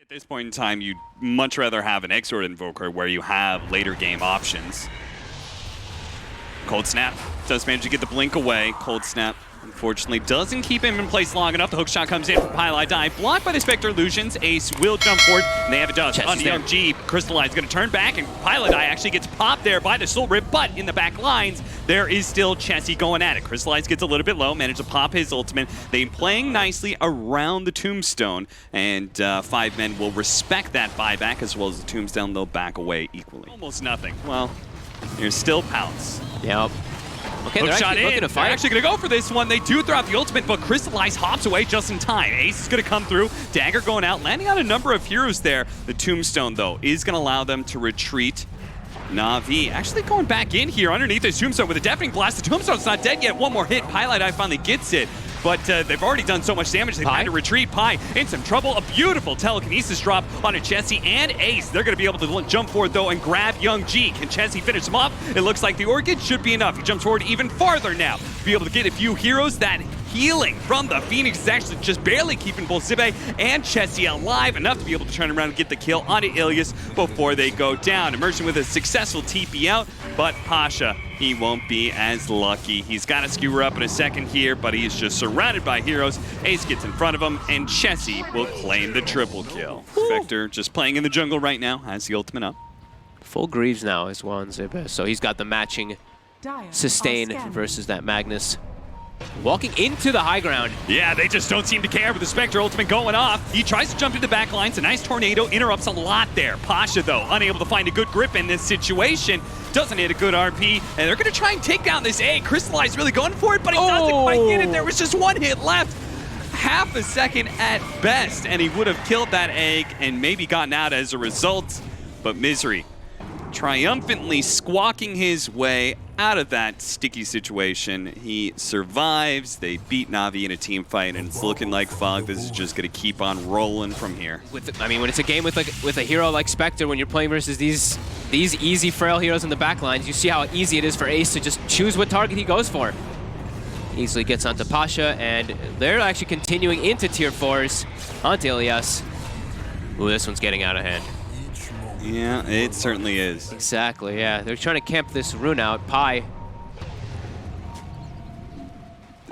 At this point in time, you'd much rather have an Exort Invoker where you have later game options. Cold Snap does manage to get the blink away. Cold Snap, unfortunately, doesn't keep him in place long enough. The hook shot comes in from Pylai Die, blocked by the Spectre Illusions. Ace will jump forward, and they have a dust on the MG. Crystallize going to turn back, and Pylai Die actually gets popped there by the Soul Rip, but in the back lines, there is still Chessie going at it. Crystallize gets a little bit low, managed to pop his ultimate. They're playing nicely around the Tombstone, and 5 men will respect that buyback, as well as the Tombstone. They'll back away equally. Almost nothing. Well, there's still Pounce. Yep. Okay, Hook they're shot actually looking to fight. They're actually going to go for this one. They do throw out the ultimate, but Crystallize hops away just in time. Ace is going to come through. Dagger going out, landing on a number of heroes there. The Tombstone, though, is going to allow them to retreat. Na'Vi actually going back in here underneath his Tombstone with a deafening blast. The Tombstone's not dead yet. One more hit. Pylai Die finally gets it. But they've already done so much damage, they've had to retreat. Pi in some trouble. A beautiful telekinesis drop on a Chessie and Ace. They're going to be able to jump forward, though, and grab Young G. Can Chessie finish him off? It looks like the Orchid should be enough. He jumps forward even farther now. Be able to get a few heroes. That healing from the Phoenix is actually just barely keeping both Zibe and Chessie alive, enough to be able to turn around and get the kill onto Ilias before they go down. Immersion with a successful TP out, but Pasha, he won't be as lucky. He's got to skewer up in a second here, but he's just surrounded by heroes. Ace gets in front of him, and Chessie will claim the triple kill. Vector just playing in the jungle right now, has the ultimate up. Full Greaves now is one Zibe, so he's got the matching sustain versus that Magnus. Walking into the high ground. Yeah, they just don't seem to care with the Spectre ultimate going off. He tries to jump into the back lines. A nice tornado interrupts a lot there. Pasha, though, unable to find a good grip in this situation. Doesn't hit a good RP, and they're going to try and take down this A. Crystallize really going for it, but he doesn't quite get it. There was just one hit left. Half a second at best, and he would have killed that egg and maybe gotten out as a result. But Misery triumphantly squawking his way out of that sticky situation. He survives. They beat Na'Vi in a team fight, and it's looking like Fog. This is just going to keep on rolling from here. I mean, when it's a game with a hero like Spectre, when you're playing versus these easy frail heroes in the back lines, you see how easy it is for Ace to just choose what target he goes for. Easily gets onto Pasha, and they're actually continuing into tier 4s onto Ilias. Ooh, this one's getting out of hand. Yeah, it certainly is. Exactly, yeah. They're trying to camp this rune out. Pi.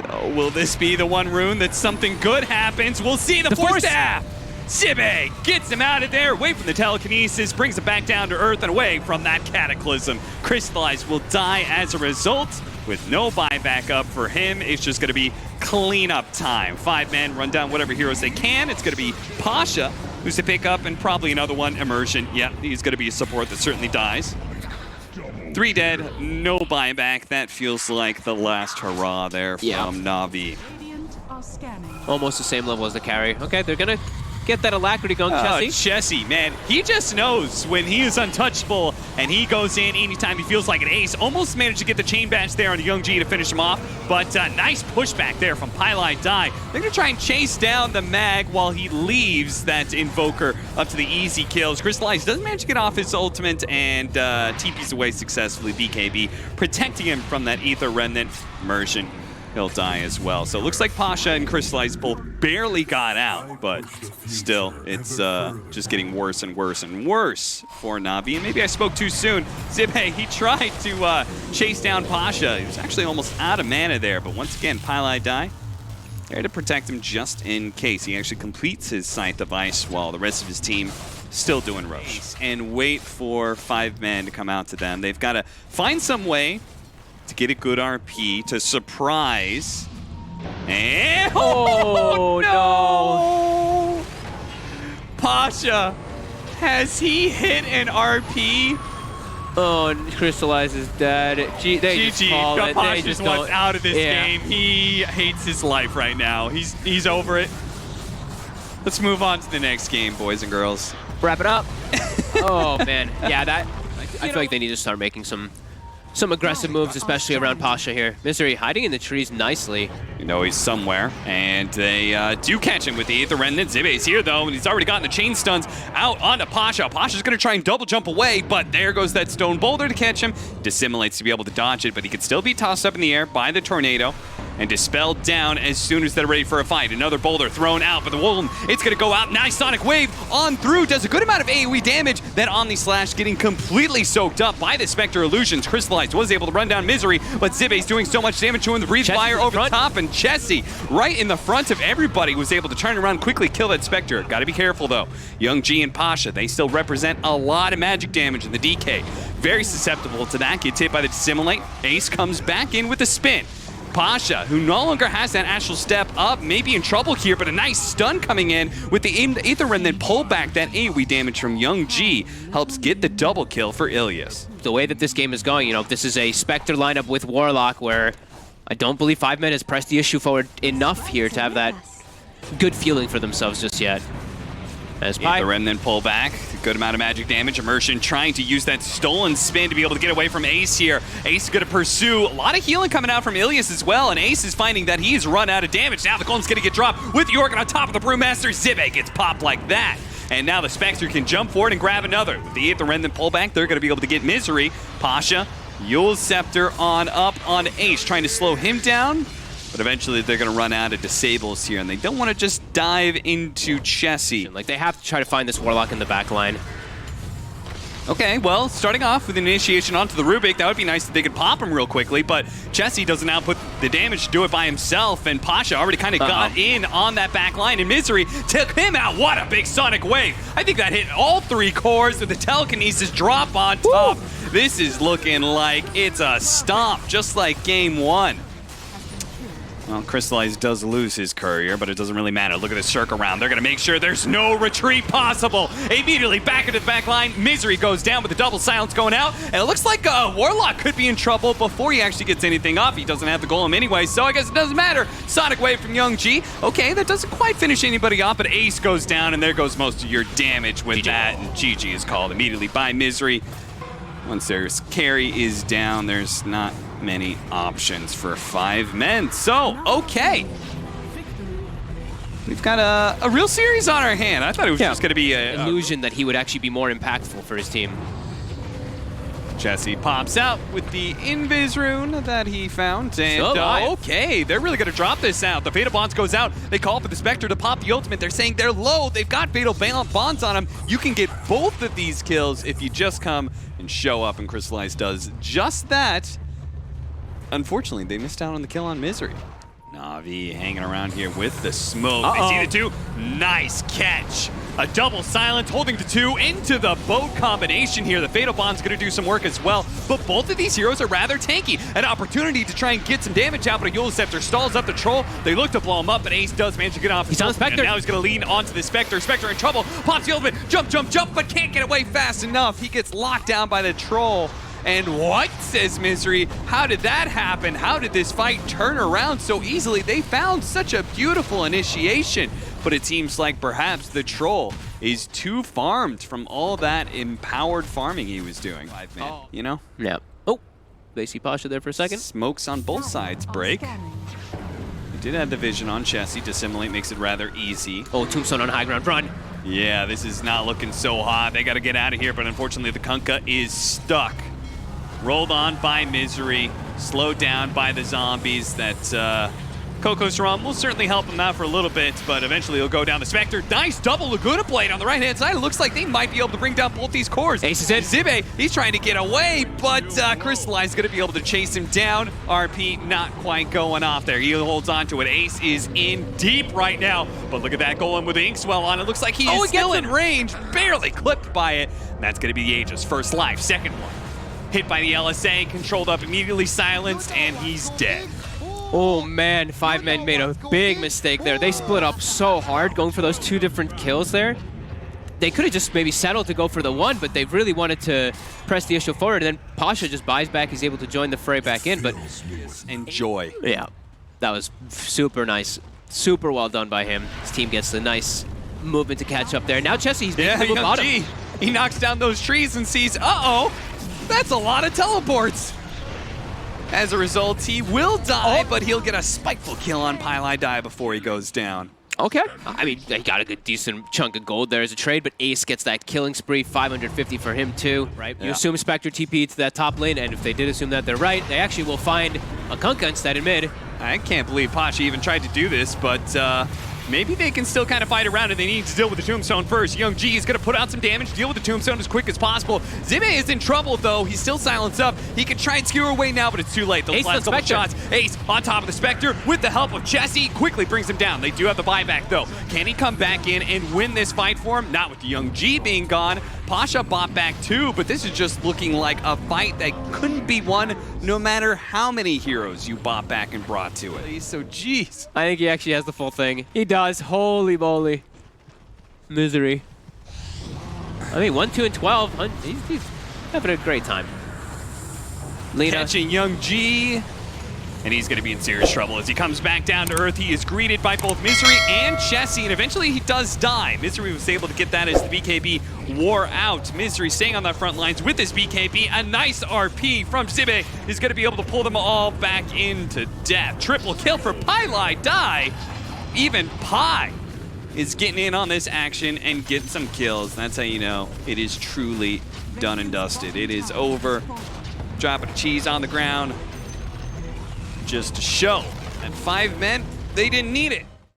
Oh, will this be the one rune that something good happens? We'll see the Force Staff! Zibe gets him out of there, away from the telekinesis, brings him back down to Earth and away from that cataclysm. Crystallize will die as a result. With no buyback up for him, it's just going to be cleanup time. 5 men run down whatever heroes they can. It's going to be Pasha, who's to pick up, and probably another one, Immersion. Yeah, he's going to be a support that certainly dies. 3 dead, no buyback. That feels like the last hurrah there from Na'Vi. Almost the same level as the carry. Okay, they're going to get that alacrity going, Chessie. Chessie, man, he just knows when he is untouchable, and he goes in anytime he feels like an ace. Almost managed to get the chain bash there on Young G to finish him off, but nice pushback there from Pylai Die. They're going to try and chase down the mag while he leaves that Invoker up to the easy kills. Crystallize doesn't manage to get off his ultimate, and TP's away successfully. BKB protecting him from that Ether Remnant. Immersion, he'll die as well. So it looks like Pasha and Crystallize both barely got out, but still, it's just getting worse and worse and worse for Na'Vi. And maybe I spoke too soon. Zibe, he tried to chase down Pasha. He was actually almost out of mana there, but once again, Pylai Die there to protect him just in case. He actually completes his Scythe of Ice while the rest of his team still doing rogues. And wait for 5 men to come out to them. They've got to find some way to get a good RP to surprise. And oh no! Pasha, has he hit an RP? Oh, and Crystallize is dead. They just call it. Pasha just wants out of this game. He hates his life right now. He's over it. Let's move on to the next game, boys and girls. Wrap it up. Oh man, yeah. I feel like they need to start making some aggressive moves, especially around Pasha here. Misery hiding in the trees nicely. You know he's somewhere, and they do catch him with the Aether Remnant. Zibe's here, though, and he's already gotten the chain stuns out onto Pasha. Pasha's going to try and double jump away, but there goes that stone boulder to catch him. Dissimulates to be able to dodge it, but he could still be tossed up in the air by the tornado. and dispelled down as soon as they're ready for a fight. Another boulder thrown out, but the Wolven, it's going to go out. Nice Sonic Wave on through, does a good amount of AoE damage. That Omni Slash getting completely soaked up by the Spectre Illusions. Crystallized was able to run down Misery, but Zibe's doing so much damage to him. The Breathe Fire over the top, and Chessie, right in the front of everybody, was able to turn around, quickly kill that Spectre. Got to be careful, though. Young G and Pasha, they still represent a lot of magic damage in the DK. Very susceptible to that. Gets hit by the Dissimulate. Ace comes back in with a spin. Pasha, who no longer has that Astral Step up, may be in trouble here, but a nice stun coming in with the Aether and then pull back that AoE damage from Young G helps get the double kill for Ilias. The way that this game is going, this is a Spectre lineup with Warlock where I don't believe 5 men has pressed the issue forward enough here to have that good feeling for themselves just yet. As Aether and then pull back. Good amount of magic damage. Immersion trying to use that stolen spin to be able to get away from Ace here. Ace is going to pursue. A lot of healing coming out from Ilias as well, and Ace is finding that he's run out of damage. Now the Golem's going to get dropped with the Organ on top of the Brewmaster. Zibe gets popped like that. And now the Spectre can jump forward and grab another. With the Aether and then pull back, they're going to be able to get Misery. Pasha, Yule's Scepter on up on Ace, trying to slow him down. But eventually they're going to run out of disables here, and they don't want to just dive into Chessie. Like, they have to try to find this Warlock in the back line. Okay, well, starting off with an initiation onto the Rubik, that would be nice if they could pop him real quickly, but Chessie doesn't output the damage to do it by himself, and Pasha already kind of got in on that back line, and Misery took him out. What a big Sonic Wave. I think that hit all 3 cores with the telekinesis drop on top. Woo! This is looking like it's a stomp, just like game 1. Well, Crystallized does lose his courier, but it doesn't really matter. Look at the circle around. They're going to make sure there's no retreat possible. Immediately back into the back line. Misery goes down with the double silence going out. And it looks like Warlock could be in trouble before he actually gets anything off. He doesn't have the golem anyway, so I guess it doesn't matter. Sonic Wave from Young G. Okay, that doesn't quite finish anybody off, but Ace goes down, and there goes most of your damage with that. And GG is called immediately by Misery. Once their carry is down, there's not many options for 5 men. So, okay. We've got a real series on our hand. I thought it was just going to be a illusion that he would actually be more impactful for his team. Chessie pops out with the Invis rune that he found. And okay, they're really going to drop this out. The Fatal Bonds goes out. They call for the Spectre to pop the ultimate. They're saying they're low. They've got Fatal Bonds on them. You can get both of these kills if you just come and show up, and Crystallized does just that. Unfortunately, they missed out on the kill on Misery. Na'Vi hanging around here with the smoke. They see the 2. Nice catch. A double silence, holding the 2 into the boat combination here. The Fatal Bond's going to do some work as well, but both of these heroes are rather tanky. An opportunity to try and get some damage out, but a Yule Scepter stalls up the Troll. They look to blow him up, but Ace does manage to get off. He's on the Spectre. And now he's going to lean onto the Spectre. Spectre in trouble. Pops the ultimate. Jump, jump, jump, but can't get away fast enough. He gets locked down by the Troll. And what, says Misery, how did that happen? How did this fight turn around so easily? They found such a beautiful initiation, but it seems like perhaps the Troll is too farmed from all that empowered farming he was doing. 5 man, you know? Yeah. Oh, they see Pasha there for a second. Smokes on both sides break. He did have the vision on Chessie. Dissimulate makes it rather easy. Oh, Tombstone on high ground, run. Yeah, this is not looking so hot. They got to get out of here, but unfortunately the Kunkka is stuck. Rolled on by Misery, slowed down by the zombies. That Coco's Rum will certainly help him out for a little bit, but eventually he'll go down the Spectre. Nice double Laguna Blade on the right-hand side. It looks like they might be able to bring down both these cores. Ace is in. Zibe, he's trying to get away, but Crystallized is going to be able to chase him down. RP not quite going off there. He holds on to it. Ace is in deep right now, but look at that Golem with the Inkswell on. It looks like he is still in range, barely clipped by it. And that's going to be the Aegis. First life, second one. Hit by the LSA, controlled up, immediately silenced, and he's dead. Oh man, 5 men made a big mistake there. They split up so hard going for those 2 different kills there. They could have just maybe settled to go for the 1, but they really wanted to press the issue forward, and then Pasha just buys back. He's able to join the fray back in, but enjoy. Yeah, that was super nice. Super well done by him. His team gets the nice movement to catch up there. Now Chessie, he's making the move bottom. He knocks down those trees and sees, uh-oh, that's a lot of teleports. As a result, he will die, but he'll get a spiteful kill on Pili Die before he goes down. Okay. I mean, he got a good, decent chunk of gold there as a trade, but Ace gets that killing spree, 550 for him too, right? Yeah. You assume Spectre TP to that top lane, and if they did assume that, they're right. They actually will find a Kunkka instead in mid. I can't believe Pasha even tried to do this, but maybe they can still kind of fight around it. They need to deal with the Tombstone first. Young G is going to put out some damage, deal with the Tombstone as quick as possible. Zibe is in trouble, though. He's still silenced up. He can try and skewer away now, but it's too late. Those last couple shots. Ace on top of the Spectre with the help of Jesse quickly brings him down. They do have the buyback, though. Can he come back in and win this fight for him? Not with the Young G being gone. Pasha bought back too, but this is just looking like a fight that couldn't be won no matter how many heroes you bought back and brought to it. So, jeez. I think he actually has the full thing. He does. Holy moly. Misery. I mean, 1, 2, and 12. He's having a great time. Lina. Catching Young G. And he's going to be in serious trouble as he comes back down to earth. He is greeted by both Misery and Chessie, and eventually he does die. Misery was able to get that as the BKB wore out. Misery staying on the front lines with his BKB. A nice RP from Zibe is going to be able to pull them all back into death. Triple kill for Pylai Die. Even Pi is getting in on this action and getting some kills. That's how you know it is truly done and dusted. It is over. Dropping cheese on the ground. Just to show that 5 men, they didn't need it.